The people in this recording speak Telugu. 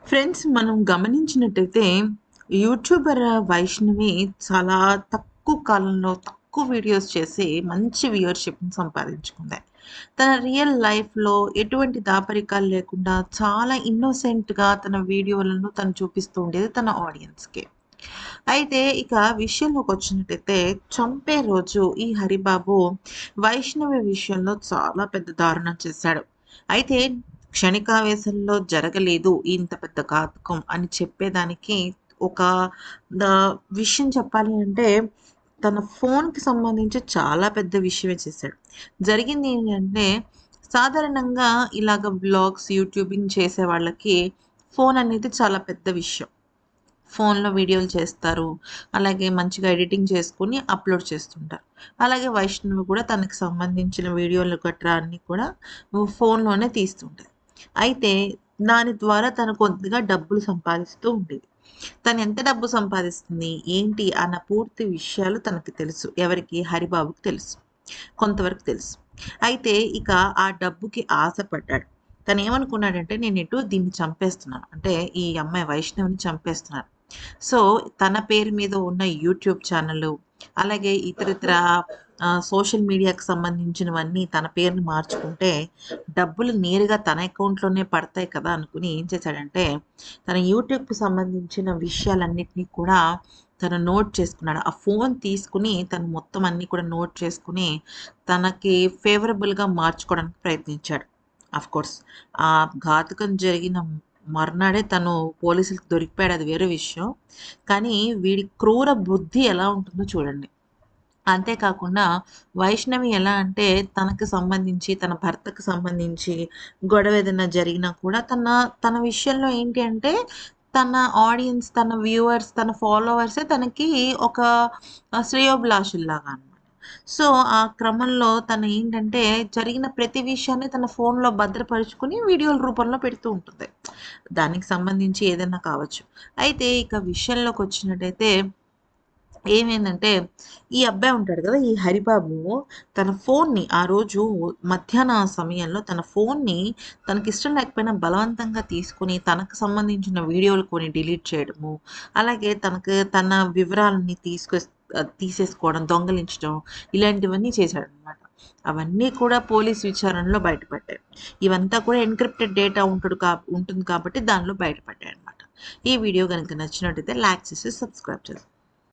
ఫ్రెండ్స్, మనం గమనించినట్టయితే యూట్యూబర్ వైష్ణవి చాలా తక్కువ కాలంలో తక్కువ వీడియోస్ చేసి మంచి వ్యూవర్షిప్‌ని సంపాదించుకుంది. తన రియల్ లైఫ్‌లో ఎటువంటి దాపరికాలు లేకుండా చాలా ఇన్నోసెంట్‌గా తన వీడియోలను తను చూపిస్తూ ఉండేది తన ఆడియన్స్‌కి. అయితే ఇక విషయంలోకొచ్చినట్టయితే చంపే రోజు ఈ హరిబాబు వైష్ణవి విషయంలో చాలా పెద్ద దారుణం చేశాడు. అయితే క్షణికావేశంలో జరగలేదు ఇంత పెద్ద ఘాతుకం అని చెప్పేదానికి ఒక విషయం చెప్పాలి అంటే తన ఫోన్‌కి సంబంధించి చాలా పెద్ద విషయమే చేశాడు. జరిగింది ఏంటంటే సాధారణంగా ఇలాగ వ్లాగ్స్, యూట్యూబింగ్ చేసే వాళ్ళకి ఫోన్ అనేది చాలా పెద్ద విషయం. ఫోన్‌లో వీడియోలు చేస్తారు. అలాగే మంచిగా ఎడిటింగ్ చేసుకొని అప్‌లోడ్ చేస్తుంటారు. అలాగే వైష్ణవి కూడా తనకి సంబంధించిన వీడియోలు గట్రా అన్నీ కూడా ఫోన్‌లోనే తీస్తుంటది. అయితే దాని ద్వారా తను కొద్దిగా డబ్బులు సంపాదిస్తూ ఉండేది. తను ఎంత డబ్బు సంపాదిస్తుంది, ఏంటి అన్న పూర్తి విషయాలు తనకి తెలుసు. ఎవరికి? హరిబాబుకి తెలుసు. కొంతవరకు తెలుసు. అయితే ఇక ఆ డబ్బుకి ఆశపడ్డాడు. తనేమనుకున్నాడంటే నేనెటు దీన్ని చంపేస్తున్నాను. అంటే ఈ అమ్మాయి వైష్ణవిని చంపేస్తున్నాను. సో, తన పేరు మీద ఉన్న యూట్యూబ్ ఛానెలు, అలాగే ఇతరితర సోషల్ మీడియాకి సంబంధించినవన్నీ తన పేరుని మార్చుకుంటే, డబ్బులు నేరుగా తన అకౌంట్‌లోనే పడతాయి కదా! అనుకుని ఏం చేశాడంటే, తన యూట్యూబ్‌కి సంబంధించిన విషయాలన్నిటిని కూడా తను నోట్ చేసుకున్నాడు. ఆ ఫోన్ తీసుకొని తను మొత్తం అన్నీ కూడా నోట్ చేసుకొని, తనకి ఫేవరబుల్‌గా మార్చుకోవడానికి ప్రయత్నించాడు. ఆఫ్‌కోర్స్ ఆ ఘాతుకం జరిగిన మర్నాడే తను పోలీసులకి దొరికిపోయాడు, అది వేరే విషయం. కానీ వీడి క్రూర బుద్ధి ఎలా ఉంటుందో చూడండి. అంతే కాకుండా వైష్ణవి ఎలా అంటే తనకు సంబంధించి, తన భర్తకు సంబంధించి గొడవ ఏదైనా జరిగినా కూడా తన విషయంలో ఏంటి అంటే తన ఆడియన్స్, తన వ్యూవర్స్, తన ఫాలోవర్సే తనకి ఒక శ్రేయోభిలాషుల్లాగా అన్నమాట. సో, ఆ క్రమంలో తను ఏంటంటే జరిగిన ప్రతి విషయాన్ని తన ఫోన్‌లో భద్రపరుచుకొని వీడియోల రూపంలో పెడుతూ ఉంటుంది. దానికి సంబంధించి ఏదైనా కావచ్చు. అయితే ఇక విషయంలోకొచ్చినట్టయితే ఏమైందంటే, ఈ అబ్బాయి ఉంటాడు గదా! ఈ హరిబాబు తన ఫోన్‌ని ఆ రోజు మధ్యాహ్న సమయంలో తన ఫోన్‌ని తనకిష్టం లేకపోయినా బలవంతంగా తీసుకొని, తనకు సంబంధించిన వీడియోలు కొన్ని డిలీట్ చేయడము, అలాగే తన వివరాలన్నీ తీసేసుకోవడం, దొంగిలించడం ఇలాంటివన్నీ చేశాడనమాట. అవన్నీ కూడా పోలీస్ విచారణలో బయటపడ్డాయి. ఇవంతా కూడా ఎన్‌క్రిప్టెడ్ డేటా ఉంటుంది కాబట్టి దానిలో బయటపడ్డాయనమాట. ఈ వీడియో గనుక నచ్చినట్టయితే లైక్ చేసి సబ్స్క్రైబ్ చేసుకోండి.